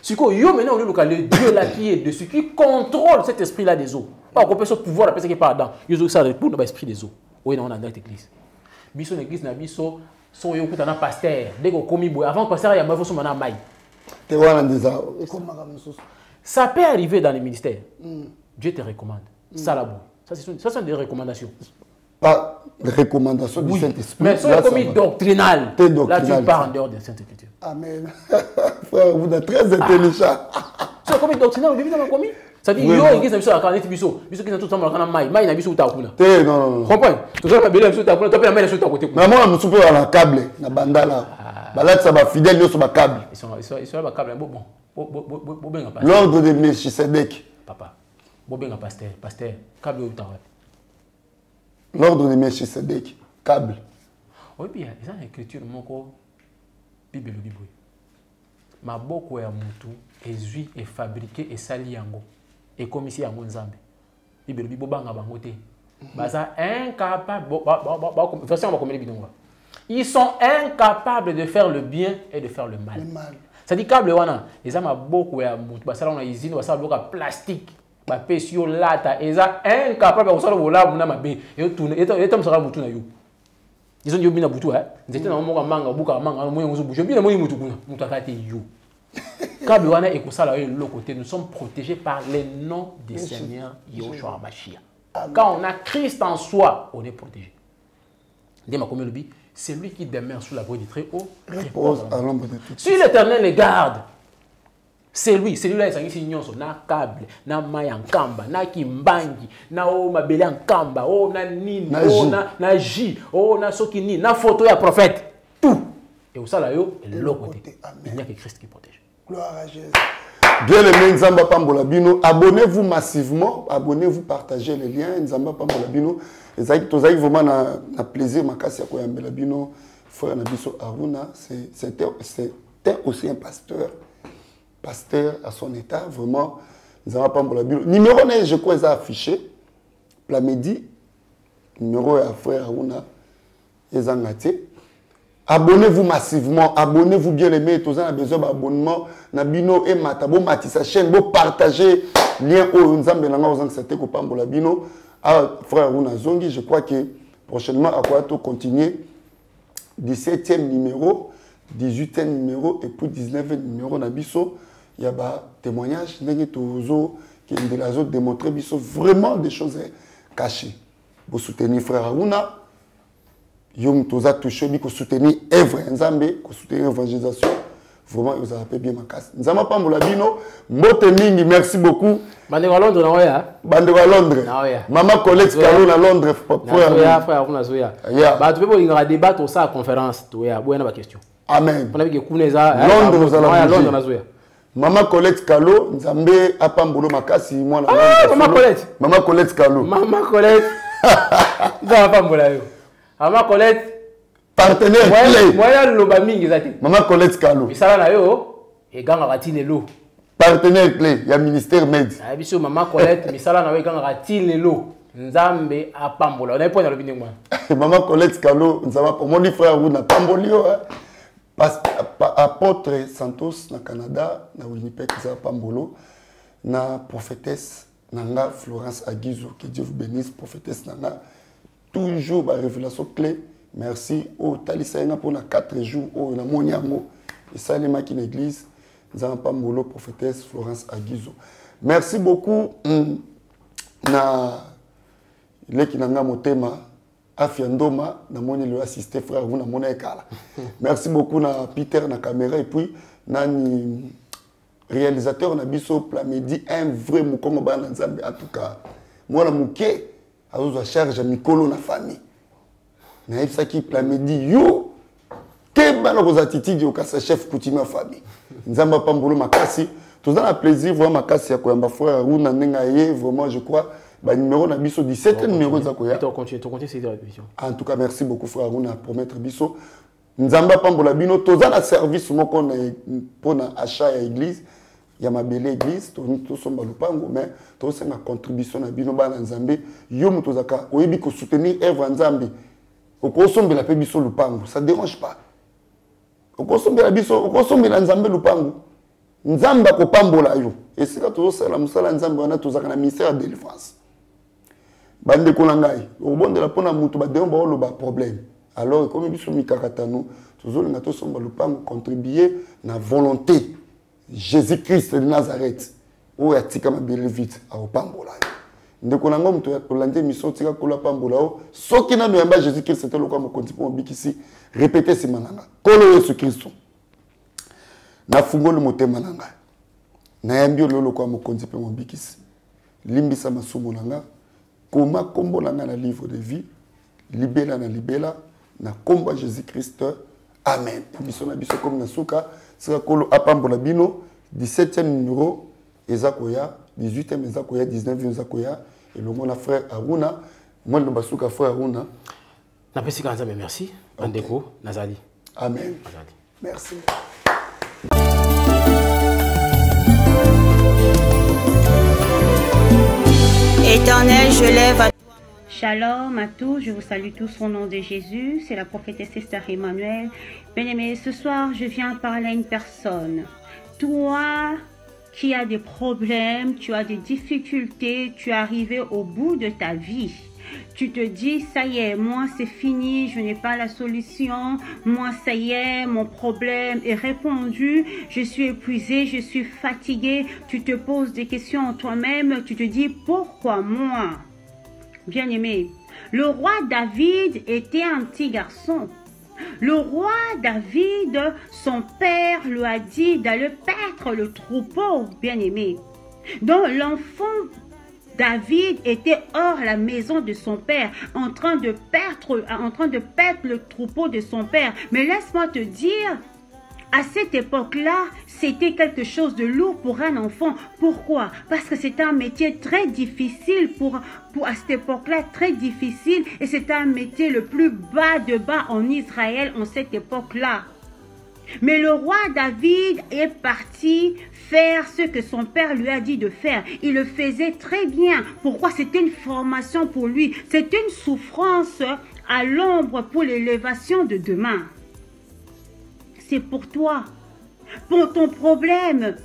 C'est que yo maintenant le Dieu là qui est dessus, qui contrôle cet esprit-là des eaux. Pas qu'on peut ce pouvoir, après ce qui est pas dedans. Ils ont ça pour l'esprit des eaux. Oui, on a dans l'église. Biso l'église na biso, so yo kutana pasteur. Dès qu'on commis boy, avant pasteur il y a moi faut son maille. Ça peut arriver dans les ministères. Dieu te recommande. Ça là ça sont des recommandations. Pas des recommandations du Saint-Esprit. Mais c'est comme doctrinal. Là tu pars en dehors de Sainte Écriture. Amen. Frère, vous êtes très intelligent. C'est comme doctrinal, vous avez commis. Ça dit yo l'église na biso la canette biso qui sont tout ensemble la maille na biso ta kuna. Non. Comprends? Tout ça la belle biso ta kuna, toi la maille sur ta côté. Mais moi je suis pas la câble na bandala. Là ça va fidèle yo sur ma câble. Ils sont la câble bon. L'ordre de Melchisedec. Papa. Bobenga pasteur, câble au temps. L'ordre de Melchisedec, câble. Oui, bien, ils ont l'écriture moko Bible. Ma boko ya mutu ezui et fabriqué et sali yango. Et comme ici yango nzambe. Bible bobanga bango te. Baza incapable ils sont incapables de faire le bien et de faire le mal. Ça dit câble wana, ils ont ma boko ya mutu basala na usine basala bloc plastique. Ba pesio lata eza incapable de faire vola muna mabe et tourne et tom sera mutu na yo. Ils ont dit bina butu hein. Nzete na monga manga buka manga moyo ngozo bouger bina moyo mutu kuna mutu akate yo. Câble wana et kosala yo le côté nous sommes protégés par les noms des Seigneurs Yoshua Mashiach. Quand on a Christ en soi, on est protégé. Dema comme le dit, c'est lui qui demeure sous l'abri du Très-Haut repose à l'ombre de tout. Si l'Éternel les garde, c'est lui, celui-là, il s'agit de na câble, na mayankamba, na kimbangi, na o mabele ankamba, o na nini, o na ji, o na sokini, na photo ya prophète, tout. Et au salaire, et de l'autre côté, il n'y a que Christ qui protège. Gloire à Jésus. Bien aimé Nzamba Pambola Bino, abonnez-vous massivement, abonnez-vous, partagez les liens. Nzamba Pambola Bino, et ça vous avez vraiment un plaisir, Makasi Akoyambela Bino, frère Nabiso Aruna, c'était aussi un pasteur à son état, vraiment. Nzamba Pambola Bino. Numéro 9, je crois, ils ont affiché, Plamedi, numéro à frère Aruna, ils ont gâté. Abonnez-vous massivement, abonnez-vous bien aimé, tous en a besoin d'abonnement, Nabino et Matabo, Matissa chaîne, vous partagez lien au Nzambe Nanga aux Ancêtres Kopambola Bino, à frère Runa Zongi, je crois que prochainement à quoi tout continuer, 17e numéro, 18e numéro et puis 19e numéro Nabiso, il y a des témoignages, qui ont démontré vraiment des choses cachées. Vous soutenez frère Runa. Yom toza touché bi ko soutenir œuvre Nzambe, ko soutenir l'évangélisation. Vraiment vous avez bien ma casse. Nzamba Pambola Bino, mbote mingi, merci beaucoup. Bande à Londres na oya. Bande à Londres. Maman Colette Kalo na Londres frère na zoya. Ba tu peux inga débattre au ça conférence to ya boya na ba question. Amen. Pour que kuneza Londres za la Londres na zoya. Maman Colette Kalo, Nzambe apambolo makasi moi na. Maman Colette. Maman Colette Kalo. Maman Colette. Nzamba Pambola yo. Maman Colette, partenaire clé. Moi, loba mingi zati. Maman Colette Kalo. Misala na yo, e ganga ratine lo. Partenaire clé, il y a ministère med. Ah biso Maman Colette, misala na yo ganga ratine lo. Nzambe apambola. On a point dans le binding moi. Maman Colette Kalo, Nzamba pour mon frère Runa Pambolio. Apôtre Santos na Canada, na Winnipeg za Pambolo, na prophétesse nanga Florence Aguizo, que Dieu vous bénisse, prophétesse nanga. Toujours la révélation clé. Merci au Talisaïna pour 4 jours au Moniamo et Salima qui l'église. Nous avons pas molo prophétesse Florence Aguizo. Merci beaucoup na leki nanga motema Afiandoma na moni le assisté frère vous na mona ekala. Merci beaucoup na Peter na caméra et puis na ni réalisateur na biso Plamedi un vrai mukongo bana Nzambe en tout cas. Moi na muké a charge à Mikolo na famille. Na ça qui Plamedi yo que bana ko attitude yo kasa chef coutumier famille. Nzamba Pambolo makasi, tous dans la plaisir voir makasi ya koyamba frère Runa nenga ye vraiment je crois ba numéro na biso 17 numéro za koya. Tu continues cette répétition. En tout cas merci beaucoup frère Runa pour mettre biso. Nzamba Pambola Bino tous dans la service moko na pour na achat ya église. Il y a ma belle église, tout sommes balupango, mais tout c'est ma contribution à bino bana Nzambe. Yo mutozaka oyebi ko soutenir œuvre Nzambe. Au consombe la pe biso lupango, ça dérange pas. Au consombe la biso, au consombe la Nzambe lupango. Nzamba ko pambola yo. Et c'est là tout ça la musala Nzambe wana tozaka na ministère de délivrance. Bande ko ngai, au bon de la pona mutu ba déon ba lo ba problème. Alors comme biso mikaratano, toujours nga to somba lupango contribuer na volonté Jésus-Christ de Nazareth, où est tika mabele vite à Opambola. Ndeko nango mto ya kolande mission tika kola pambola o soki na noyamba Jésus-Christ c'était le quoi mo kontipo bikisi répéter ce mananga. Kolo Yesu Christ. Na fungolo motema nanga. Na yambio lolo kwa mo kontipo bikisi. Limbisa masumo nanga. Koma kombo nanga na livre de vie. Libela na libela na kombo Jésus-Christ. Amen. Mission na biso comme na suka. C'est Kolo Apambola Bino, 17e numéro, Ezakoya, 18e Ezakoya, 19e Ezakoya, et le mon frère Aruna, moi le basuka frère Aruna. Napesi kanza mais merci, Andeko, Nazali. Amen. Merci. Éternel, je lève à Shalom à tous, je vous salue tous au nom de Jésus, c'est la prophétesse Esther Emmanuel. Bien-aimés, ce soir, je viens parler à une personne. Toi qui as des problèmes, tu as des difficultés, tu es arrivé au bout de ta vie. Tu te dis, ça y est, moi c'est fini, je n'ai pas la solution, moi ça y est, mon problème est répondu, je suis épuisé, je suis fatigué. Tu te poses des questions en toi-même, tu te dis, pourquoi moi? Bien-aimé, le roi David était un petit garçon. Le roi David, son père lui a dit d'aller paître le troupeau, bien-aimé. Donc l'enfant David était hors la maison de son père, en train de paître le troupeau de son père. Mais laisse-moi te dire, À cette époque-là, c'était quelque chose de lourd pour un enfant. Pourquoi? Parce que c'était un métier très difficile à cette époque-là, très difficile. Et c'était un métier le plus bas de bas en Israël en cette époque-là. Mais le roi David est parti faire ce que son père lui a dit de faire. Il le faisait très bien. Pourquoi? C'était une formation pour lui. C'était une souffrance à l'ombre pour l'élévation de demain. C'est pour toi, pour ton problème.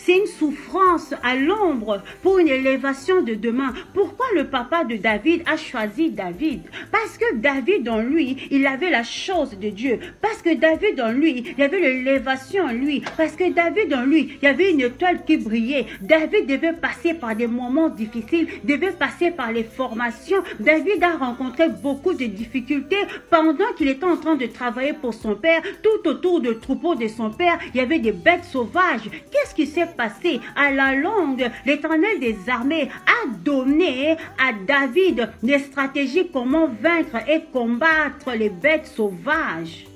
C'est une souffrance à l'ombre pour une élévation de demain. Pourquoi le papa de David a choisi David? Parce que David en lui, il avait la chose de Dieu. Parce que David en lui, il y avait l'élévation en lui. Parce que David en lui, il y avait une étoile qui brillait. David devait passer par des moments difficiles, devait passer par les formations. David a rencontré beaucoup de difficultés pendant qu'il était en train de travailler pour son père. Tout autour du troupeau de son père, il y avait des bêtes sauvages. Qu'est-ce qui s'est passé? À la longue, l'Éternel des armées a donné à David des stratégies comment vaincre et combattre les bêtes sauvages.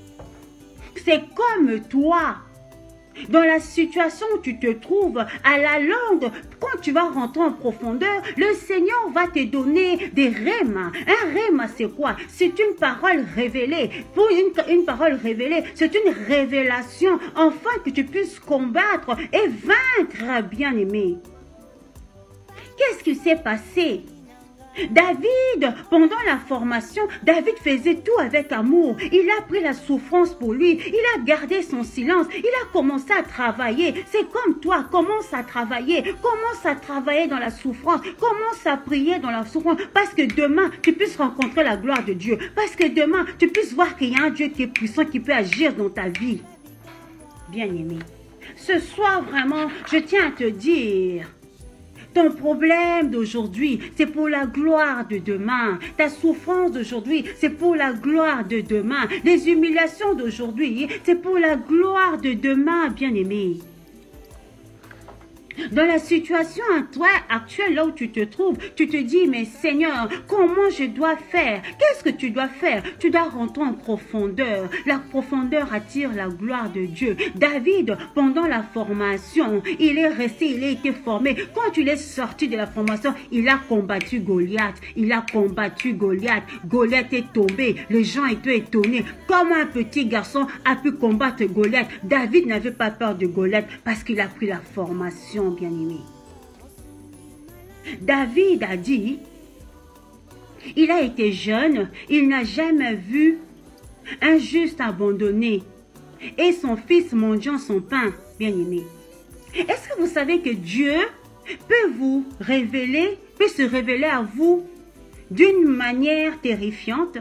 C'est comme toi. Dans la situation où tu te trouves, à la longue, quand tu vas rentrer en profondeur, le Seigneur va te donner des rhémas. Un rhéma, c'est quoi? C'est une parole révélée. Pour une parole révélée, c'est une révélation, afin que tu puisses combattre et vaincre, bien-aimé. Qu'est-ce qui s'est passé? David, pendant la formation, David faisait tout avec amour. Il a pris la souffrance pour lui. Il a gardé son silence. Il a commencé à travailler. C'est comme toi, commence à travailler. Commence à travailler dans la souffrance. Commence à prier dans la souffrance. Parce que demain, tu puisses rencontrer la gloire de Dieu. Parce que demain, tu puisses voir qu'il y a un Dieu qui est puissant, qui peut agir dans ta vie. Bien-aimé, ce soir, vraiment, je tiens à te dire... Ton problème d'aujourd'hui, c'est pour la gloire de demain. Ta souffrance d'aujourd'hui, c'est pour la gloire de demain. Les humiliations d'aujourd'hui, c'est pour la gloire de demain, bien-aimé. Dans la situation actuelle, là où tu te trouves, tu te dis, mais Seigneur, comment je dois faire? Qu'est-ce que tu dois faire? Tu dois rentrer en profondeur. La profondeur attire la gloire de Dieu. David, pendant la formation, il est resté, il a été formé. Quand il est sorti de la formation, il a combattu Goliath. Il a combattu Goliath. Goliath est tombé. Les gens étaient étonnés. Comment un petit garçon a pu combattre Goliath? David n'avait pas peur de Goliath parce qu'il a pris la formation. Bien-aimé. David a dit, il a été jeune, il n'a jamais vu un juste abandonné et son fils mendiant son pain. Bien-aimé. Est-ce que vous savez que Dieu peut vous révéler, peut se révéler à vous d'une manière terrifiante?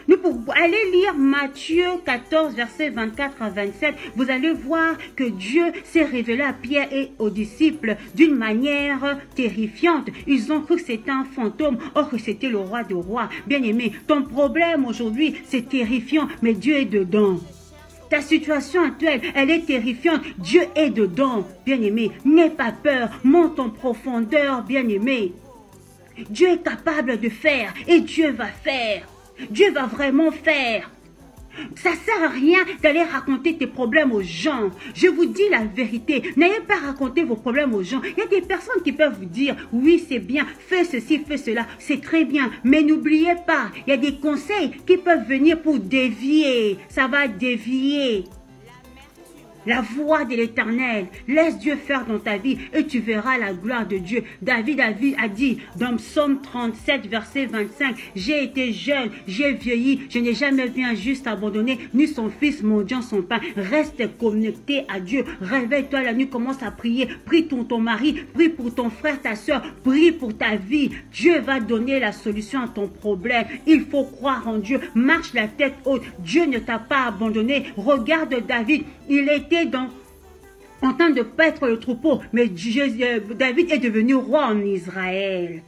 Nous pouvons aller lire Matthieu 14, versets 24 à 27. Vous allez voir que Dieu s'est révélé à Pierre et aux disciples d'une manière terrifiante. Ils ont cru que c'était un fantôme, or que c'était le roi des rois. Bien-aimé, ton problème aujourd'hui, c'est terrifiant, mais Dieu est dedans. Ta situation actuelle, elle est terrifiante. Dieu est dedans, bien-aimé. N'aie pas peur, monte en profondeur, bien-aimé. Dieu est capable de faire et Dieu va faire. Dieu va vraiment faire. Ça ne sert à rien d'aller raconter tes problèmes aux gens. Je vous dis la vérité. N'ayez pas raconté vos problèmes aux gens. Il y a des personnes qui peuvent vous dire, oui, c'est bien, fais ceci, fais cela. C'est très bien. Mais n'oubliez pas, il y a des conseils qui peuvent venir pour dévier. Ça va dévier la voix de l'Éternel. Laisse Dieu faire dans ta vie et tu verras la gloire de Dieu. David a dit dans Psaume 37, verset 25, j'ai été jeune, j'ai vieilli, je n'ai jamais vu un juste abandonné, ni son fils mendiant son pain. Reste connecté à Dieu. Réveille-toi la nuit, commence à prier. Prie pour ton mari, prie pour ton frère, ta soeur, prie pour ta vie. Dieu va donner la solution à ton problème. Il faut croire en Dieu. Marche la tête haute. Dieu ne t'a pas abandonné. Regarde David, il était en train de paître le troupeau, mais David est devenu roi en Israël.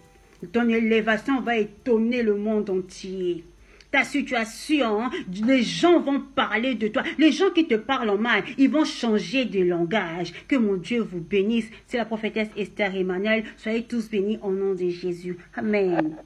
Ton élévation va étonner le monde entier. Ta situation, les gens vont parler de toi. Les gens qui te parlent en mal, ils vont changer de langage. Que mon Dieu vous bénisse. C'est la prophétesse Esther Emmanuel. Soyez tous bénis au nom de Jésus. Amen.